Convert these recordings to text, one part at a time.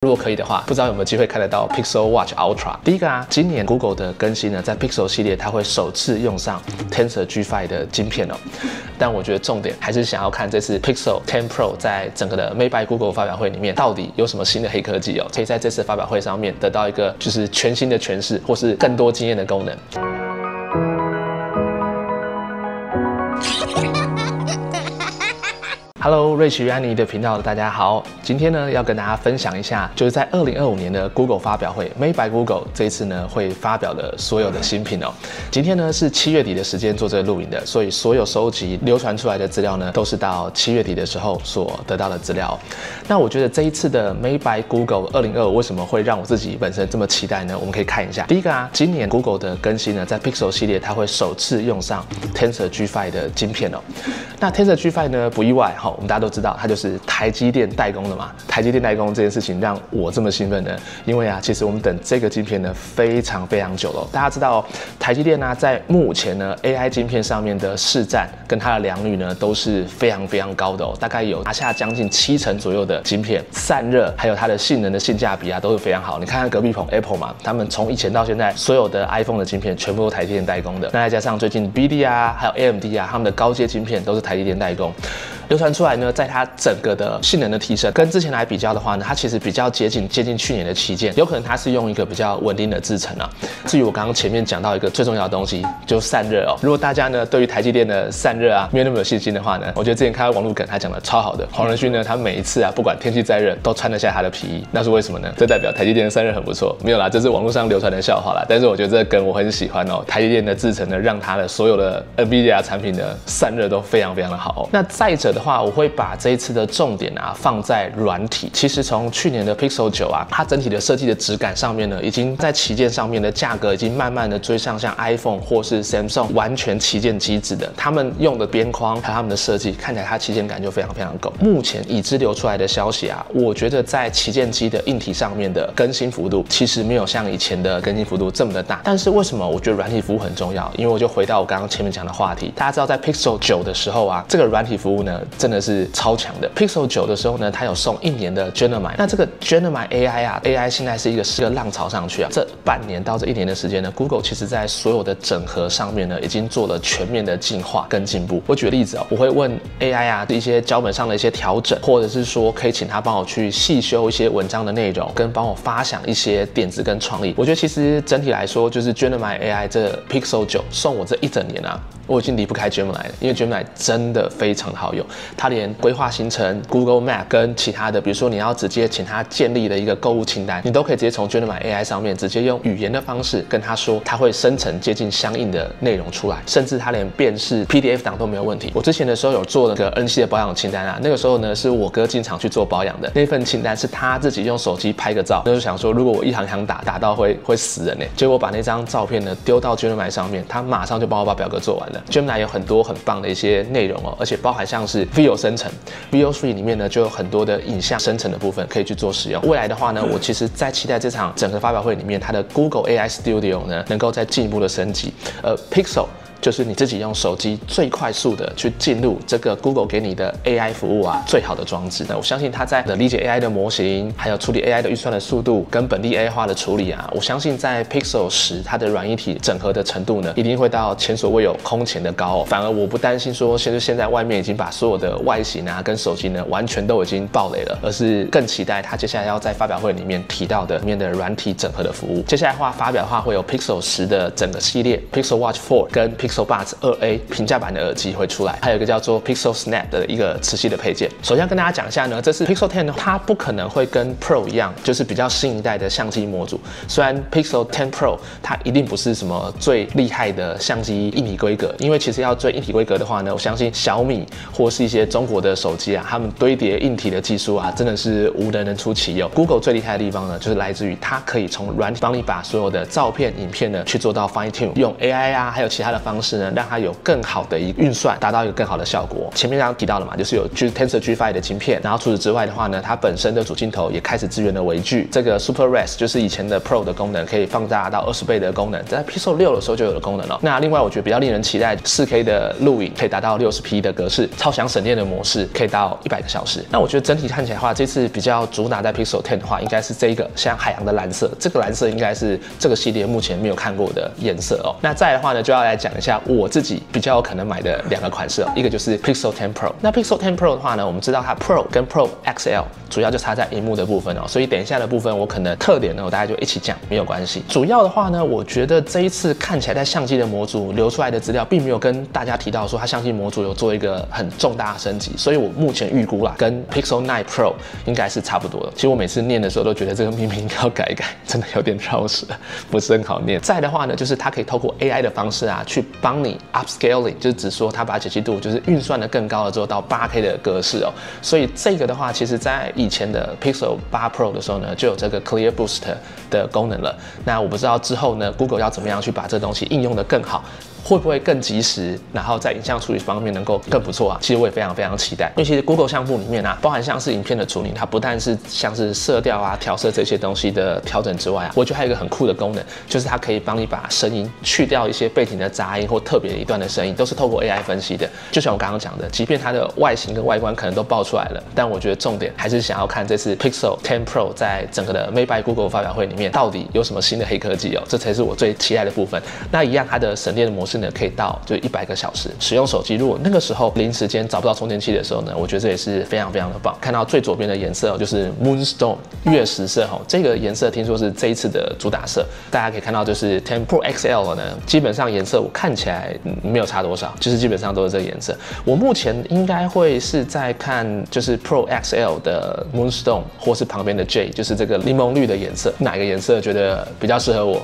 如果可以的话，不知道有没有机会看得到 Pixel Watch Ultra。第一个啊，今年 Google 的更新呢，在 Pixel 系列它会首次用上 Tensor G5 的晶片哦。但我觉得重点还是想要看这次 Pixel 10 Pro 在整个的 Made by Google 发表会里面到底有什么新的黑科技哦，可以在这次发表会上面得到一个就是全新的诠释，或是更多惊艳的功能。Hello， 瑞奇与安妮的频道的大家好，今天呢要跟大家分享一下，就是在2025年的 Google 发表会 Made by Google 这一次呢会发表的所有的新品哦。今天呢是7月底的时间做这个录影的，所以所有收集流传出来的资料呢都是到7月底的时候所得到的资料。那我觉得这一次的 Made by Google 2025为什么会让我自己本身这么期待呢？我们可以看一下，第一个啊，今年 Google 的更新呢，在 Pixel 系列它会首次用上 Tensor G5 的晶片哦。那 Tensor G5 呢不意外哈。我们大家都知道，它就是台积电代工的嘛。台积电代工这件事情让我这么兴奋呢，因为啊，其实我们等这个晶片呢非常久了。大家知道，台积电呢在目前呢 AI 晶片上面的市占跟它的良率呢都是非常高的哦，大概有拿下将近70%左右的晶片，散热还有它的性能的性价比啊都是非常好。你看看隔壁棚 Apple 嘛，他们从以前到现在所有的 iPhone 的晶片全部都台积电代工的。那再加上最近 BD 啊，还有 AMD 啊，他们的高阶晶片都是台积电代工。流传出来呢，在它整个的性能的提升跟之前来比较的话呢，它其实比较接近去年的旗舰，有可能它是用一个比较稳定的制程啊。至于我刚刚前面讲到一个最重要的东西，就是散热哦。如果大家呢对于台积电的散热啊没有那么有信心的话呢，我觉得之前看到网络梗他讲的超好的，黄仁勋呢他每一次啊不管天气再热都穿得下他的皮衣，那是为什么呢？这代表台积电的散热很不错。没有啦，这是网络上流传的笑话啦，但是我觉得这个梗我很喜欢哦。台积电的制程呢，让它的所有的 NVIDIA 产品的散热都非常的好哦。那再者的话，我会把这一次的重点啊放在软体。其实从去年的 Pixel 9啊，它整体的设计的质感上面呢，已经在旗舰上面的价格已经慢慢的追上像 iPhone 或是 Samsung 完全旗舰机子的，他们用的边框还有他们的设计，看起来它旗舰感就非常够。目前已知流出来的消息啊，我觉得在旗舰机的硬体上面的更新幅度，其实没有像以前的更新幅度这么的大。但是为什么我觉得软体服务很重要？因为我就回到我刚刚前面讲的话题，大家知道在 Pixel 9的时候啊，这个软体服务呢真的是超强的。Pixel 9的时候呢，它有送1年的 Gemini。那这个 Gemini AI 啊 ，AI 现在是一个浪潮上去啊。这半年到这1年的时间呢 ，Google 其实在所有的整合上面呢，已经做了全面的进化跟进步。我举个例子啊，我会问 AI 啊一些脚本上的一些调整，或者是说可以请他帮我去细修一些文章的内容，跟帮我发想一些点子跟创意。我觉得其实整体来说，就是 Gemini AI 这 Pixel 9送我这一整年啊。我已经离不开 Gemini 了，因为 Gemini 真的非常的好用，它连规划行程、Google Map 跟其他的，比如说你要直接请它建立的一个购物清单，你都可以直接从 Gemini AI 上面直接用语言的方式跟它说，它会生成接近相应的内容出来，甚至它连辨识 PDF 档都没有问题。我之前的时候有做那个 N 系的保养清单啊，那个时候呢是我哥经常去做保养的，那份清单是他自己用手机拍个照，那就想说如果我一行打到会死人结果把那张照片呢丢到 Gemini 上面，他马上就帮我把表格做完了。Gemini 有很多很棒的一些内容哦，而且包含像是 Video 生成 ，Veo3 里面呢就有很多的影像生成的部分可以去做使用。未来的话呢，我其实在期待这场整个发表会里面，它的 Google AI Studio 呢能够再进一步的升级。Pixel就是你自己用手机最快速的去进入这个 Google 给你的 AI 服务啊，最好的装置。那我相信它在理解 AI 的模型，还有处理 AI 的预算的速度，跟本地 AI 化的处理啊，我相信在 Pixel 10它的软硬体整合的程度呢，一定会到前所未有空前的高哦。反而我不担心说现在外面已经把所有的外形啊跟手机呢完全都已经爆雷了，而是更期待它接下来要在发表会里面提到的里面的软体整合的服务。接下来发表的话会有 Pixel 10的整个系列 ，Pixel Watch 4跟 Pixel Buds 2A 平价版的耳机会出来，还有一个叫做 Pixel Snap 的一个磁吸的配件。首先要跟大家讲一下呢，这次 Pixel 10呢，它不可能会跟 Pro 一样，就是比较新一代的相机模组。虽然 Pixel 10 Pro 它一定不是什么最厉害的相机硬体规格，因为其实要追硬体规格的话呢，我相信小米或是一些中国的手机啊，他们堆叠硬体的技术啊，真的是无人能出其右。Google 最厉害的地方呢，就是来自于它可以从软体帮你把所有的照片、影片呢去做到 fine tune， 用 AI 啊，还有其他的方方式呢，让它有更好的一个运算，达到一个更好的效果。前面刚刚提到了嘛，就是有 Tensor G5 的晶片，然后除此之外的话呢，它本身的主镜头也开始支援了微距，这个 Super Res 就是以前的 Pro 的功能，可以放大到20倍的功能，在 Pixel 6的时候就有的功能了。那另外我觉得比较令人期待，4K 的录影可以达到60P 的格式，超强省电的模式可以到100个小时。那我觉得整体看起来的话，这次比较主打在 Pixel 10的话，应该是这一个像海洋的蓝色，这个蓝色应该是这个系列目前没有看过的颜色哦。那再来的话呢，就要来讲一下我自己比较有可能买的2个款式哦，一个就是 Pixel 10 Pro。那 Pixel 10 Pro 的话呢，我们知道它 Pro 跟 Pro XL 主要就差在萤幕的部分哦，所以等一下的部分我可能特点呢，我大家就一起讲，没有关系。主要的话呢，我觉得这一次看起来在相机的模组流出来的资料，并没有跟大家提到说它相机模组有做一个很重大的升级，所以我目前预估啦，跟 Pixel 9 Pro 应该是差不多的。其实我每次念的时候都觉得这个命名要改一改，真的有点绕舌，不是很好念。再的话呢，就是它可以透过 AI 的方式啊，去帮你 upscaling， 就是指说它把解析度就是运算的更高了之后到 8K 的格式哦。所以这个的话，其实在以前的 Pixel 8 Pro 的时候呢，就有这个 Clear Boost 的功能了。那我不知道之后呢 ，Google 要怎么样去把这东西应用的更好。会不会更及时，然后在影像处理方面能够更不错啊？其实我也非常非常期待，因为其实 Google 项目里面啊，包含像是影片的处理，它不但是像是色调啊、调色这些东西的调整之外啊，我觉得还有一个很酷的功能，就是它可以帮你把声音去掉一些背景的杂音或特别一段的声音，都是透过 AI 分析的。就像我刚刚讲的，即便它的外形跟外观可能都爆出来了，但我觉得重点还是想要看这次 Pixel 10 Pro 在整个的 Made by Google 发表会里面到底有什么新的黑科技哦，这才是我最期待的部分。那一样，它的省电的模式呢，可以到就100个小时。使用手机，如果那个时候临时间找不到充电器的时候呢，我觉得这也是非常非常的棒。看到最左边的颜色就是 Moonstone 月食色哈，这个颜色听说是这一次的主打色。大家可以看到，就是10 Pro XL 呢，基本上颜色我看起来没有差多少，就是基本上都是这个颜色。我目前应该会是在看就是 Pro XL 的 Moonstone 或是旁边的 J， 就是这个柠檬绿的颜色，哪个颜色觉得比较适合我？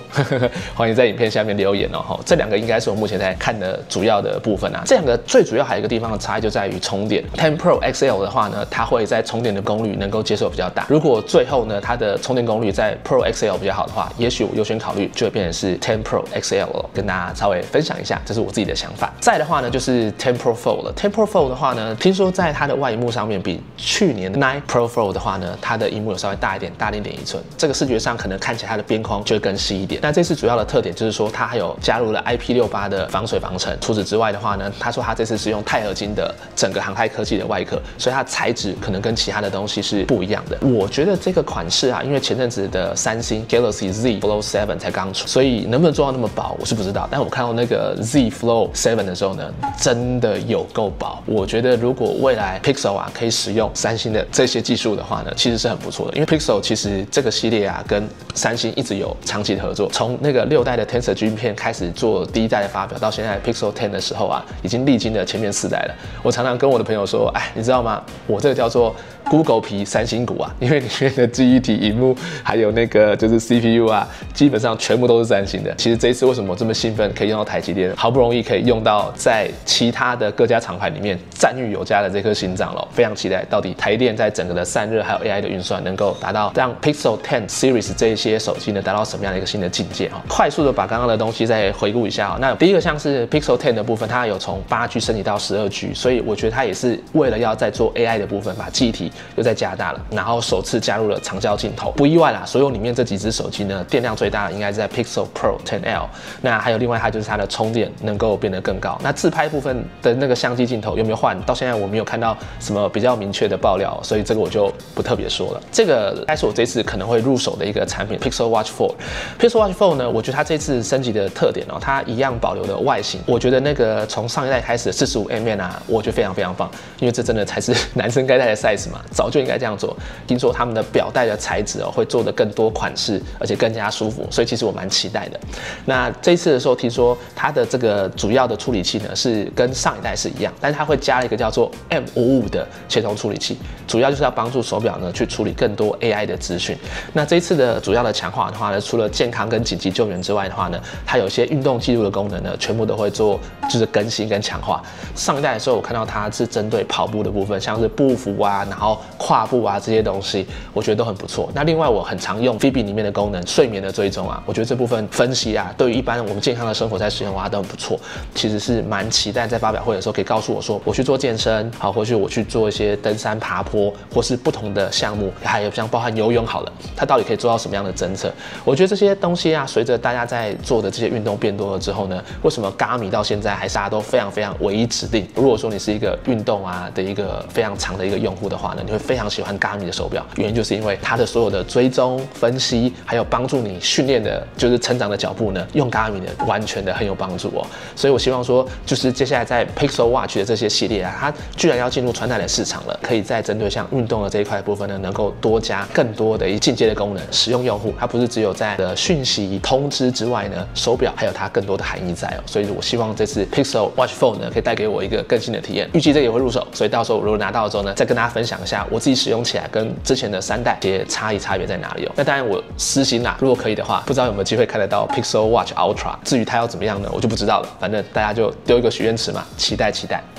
欢迎在影片下面留言哦。这2个应该是我目前在看的主要的部分啊。这2个最主要还有一个地方的差异就在于充电。10 Pro XL 的话呢，它会在充电的功率能够接受比较大。如果最后呢，它的充电功率在 Pro XL 比较好的话，也许我优先考虑就会变成是10 Pro XL 了，跟大家稍微分享一下，这是我自己的想法。再的话呢，就是10 Pro Fold 了。10 Pro Fold 的话呢，听说在它的外萤幕上面比去年的9 Pro Fold 的话呢，它的萤幕有稍微大一点，大0.1寸。这个视觉上可能看起来它的边框就会更细一点。那这次主要的特点就是说，它还有加入了 IP68 的防水防尘。除此之外的话呢，他说他这次是用钛合金的整个航太科技的外壳，所以它的材质可能跟其他的东西是不一样的。我觉得这个款式啊，因为前阵子的三星 Galaxy Z Flow 7才刚出，所以能不能做到那么薄，我是不知道。但我看到那个 Z Flow 7的时候呢，真的有够薄。我觉得如果未来 Pixel 啊可以使用三星的这些技术的话呢，其实是很不错的。因为 Pixel 其实这个系列啊，跟三星一直有长期的合作，从那个6代的 Tensor 晶片开始做第1代的发表，到现在 Pixel 10的时候啊，已经历经了前面4代了。我常常跟我的朋友说，哎，你知道吗？我这个叫做 Google 皮三星股啊，因为里面的记忆体、萤幕还有那个就是 CPU 啊，基本上全部都是三星的。其实这一次为什么我这么兴奋，可以用到台积电，好不容易可以用到在其他的各家厂牌里面赞誉有加的这颗心脏了，非常期待到底台电在整个的散热还有 AI 的运算能够达到让 Pixel 10 Series 这一些手机呢达到什么样的一个新的境界啊？快速的把刚刚的东西再回顾一下啊。那第一个像是 Pixel 10的部分，它有从8G 升级到12G， 所以我觉得它也是为了要在做 AI 的部分，把记忆体又再加大了，然后首次加入了长焦镜头，不意外啦。所有里面这几只手机呢，电量最大的应该是在 Pixel Pro 10L。那还有另外它就是它的充电能够变得更高。那自拍部分的那个相机镜头有没有换？到现在我没有看到什么比较明确的爆料，所以这个我就不特别说了。这个应该是我这次可能会入手的一个产品 Pixel Watch 4。Pixel Watch 4呢，我觉得它这次升级的特点哦，它一样保留了外形。我觉得那个从上一代开始的45mm啊，我觉得非常非常棒，因为这真的才是男生该戴的 size 嘛，早就应该这样做。听说他们的表带的材质哦，会做得更多款式，而且更加舒服，所以其实我蛮期待的。那这一次的时候，听说它的这个主要的处理器呢是跟上一代是一样，但是它会加了一个叫做 M55的协同处理器，主要就是要帮助手表呢去处理更多 AI 的资讯。那这一次的主要的强化的话呢，除了健康跟紧急救援之外的话呢，它有一些运动记录的功能能呢，全部都会做就是更新跟强化。上一代的时候，我看到它是针对跑步的部分，像是步幅啊，然后跨步啊这些东西，我觉得都很不错。那另外我很常用 Phoebe 里面的功能，睡眠的追踪啊，我觉得这部分分析啊，对于一般我们健康的生活在使用的话都很不错。其实是蛮期待在发表会的时候可以告诉我说，我去做健身，好，或许我去做一些登山、爬坡，或是不同的项目，还有像包含游泳好了，它到底可以做到什么样的侦测？我觉得这些东西啊，随着大家在做的这些运动变多了之后呢，为什么 Garmin 到现在还是大家都非常唯一指定？如果说你是一个运动啊的一个非常长的一个用户的话呢，你会非常喜欢 Garmin 的手表，原因就是因为它的所有的追踪、分析，还有帮助你训练的，就是成长的脚步呢，用 Garmin 的完全的很有帮助哦。所以我希望说，就是接下来在 Pixel Watch 的这些系列啊，它居然要进入穿戴的市场了，可以在针对像运动的这一块部分呢，能够多加更多的进阶的功能，使用用户，它不是只有在讯息通知之外呢，手表还有它更多的含义在哦。所以我希望这次 Pixel Watch 4呢，可以带给我一个更新的体验。预计这个也会入手，所以到时候如果拿到的时候呢，再跟大家分享一下我自己使用起来跟之前的3代些差别在哪里哦。那当然我私心啦，如果可以的话，不知道有没有机会看得到 Pixel Watch Ultra。至于它要怎么样呢，我就不知道了。反正大家就丢一个许愿池嘛，期待。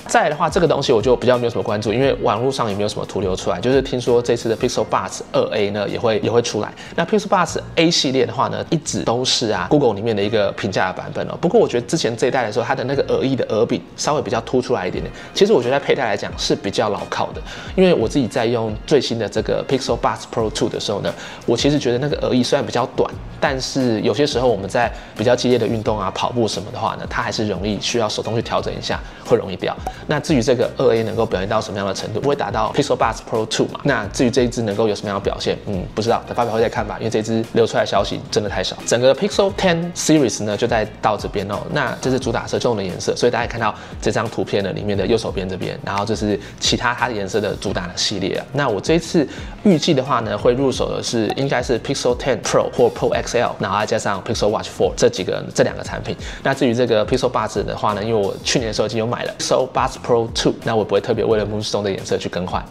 再来的话，这个东西我就比较没有什么关注，因为网络上也没有什么图流出来。就是听说这次的 Pixel Buds 2A 呢也会出来。那 Pixel Buds A 系列的话呢，一直都是Google 里面的一个平价的版本哦。不过我觉得之前这一代的时候，它的那个耳翼的耳柄稍微比较凸出来一点点。其实我觉得在佩戴来讲是比较牢靠的，因为我自己在用最新的这个 Pixel Buds Pro 2的时候呢，我其实觉得那个耳翼虽然比较短，但是有些时候我们在比较激烈的运动啊、跑步什么的话呢，它还是容易需要手动去调整一下，会容易掉。那至于这个2A 能够表现到什么样的程度，不会达到 Pixel Buds Pro 2嘛？那至于这一支能够有什么样的表现，不知道，等发表会再看吧。因为这支流出来的消息真的太少。整个 Pixel 10 Series 呢就到这边哦。那这是主打色重的颜色，所以大家看到这张图片呢里面的右手边这边，然后这是其他它的颜色的主打的系列啊。那我这一次预计的话呢，会入手的是应该是 Pixel 10 Pro 或 Pro XL， 然后再加上 Pixel Watch 4这两个产品。那至于这个 Pixel Buds 的话呢，因为我去年的时候已经有买了 Pixel Buds Pro 2，那我不会特别为了 Moonstone 的颜色去更换，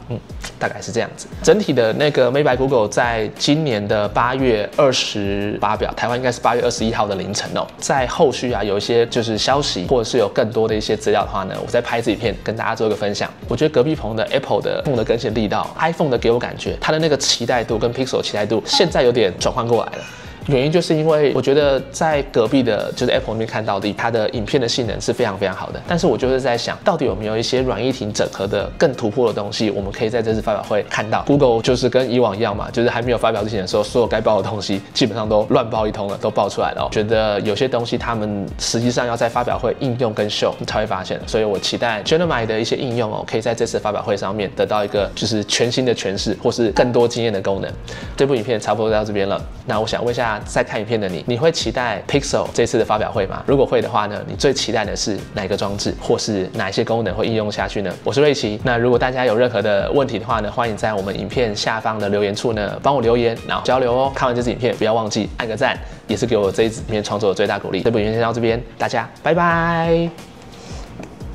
大概是这样子。整体的那个 Made by Google 在今年的8月20发表，台湾应该是8月21号的凌晨哦。在后续有一些就是消息，或者是有更多的一些资料的话呢，我再拍这影片跟大家做一个分享。我觉得隔壁棚的 Apple 的更新力道 ，iPhone 的给我感觉，它的那个期待度跟 Pixel 期待度现在有点转换过来了。原因就是因为我觉得在隔壁的，就是 Apple 那边看到的，它的影片的性能是非常好的。但是我就是在想，到底有没有一些软硬体整合的更突破的东西，我们可以在这次发表会看到。Google 就是跟以往一样嘛，就是还没有发表之前的时候，所有该报的东西基本上都乱报一通了，都爆出来了。觉得有些东西他们实际上要在发表会应用跟秀才会发现，所以我期待 Gemini 的一些应用可以在这次发表会上面得到一个就是全新的诠释，或是更多惊艳的功能。这部影片差不多到这边了，那我想问一下在看影片的你会期待 Pixel 这次的发表会吗？如果会的话呢，你最期待的是哪个装置，或是哪一些功能会应用下去呢？我是瑞奇。那如果大家有任何的问题的话呢，欢迎在我们影片下方的留言处呢帮我留言，然后交流哦。看完这支影片不要忘记按个赞，也是给我这一支影片创作的最大鼓励。这部影片先到这边，大家拜拜。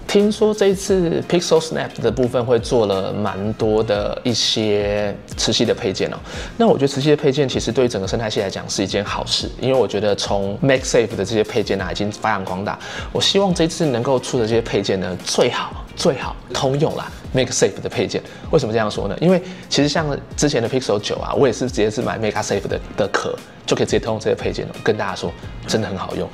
听说这一次 Pixel Snap 的部分会做了蛮多的一些磁吸的配件哦。那我觉得磁吸的配件其实对于整个生态系来讲是一件好事，因为我觉得从 MagSafe 的这些配件已经发扬光大。我希望这次能够出的这些配件呢，最好通用啦 MagSafe 的配件。为什么这样说呢？因为其实像之前的 Pixel 9我也是直接是买 MagSafe 的壳，就可以直接通用这些配件哦。跟大家说，真的很好用。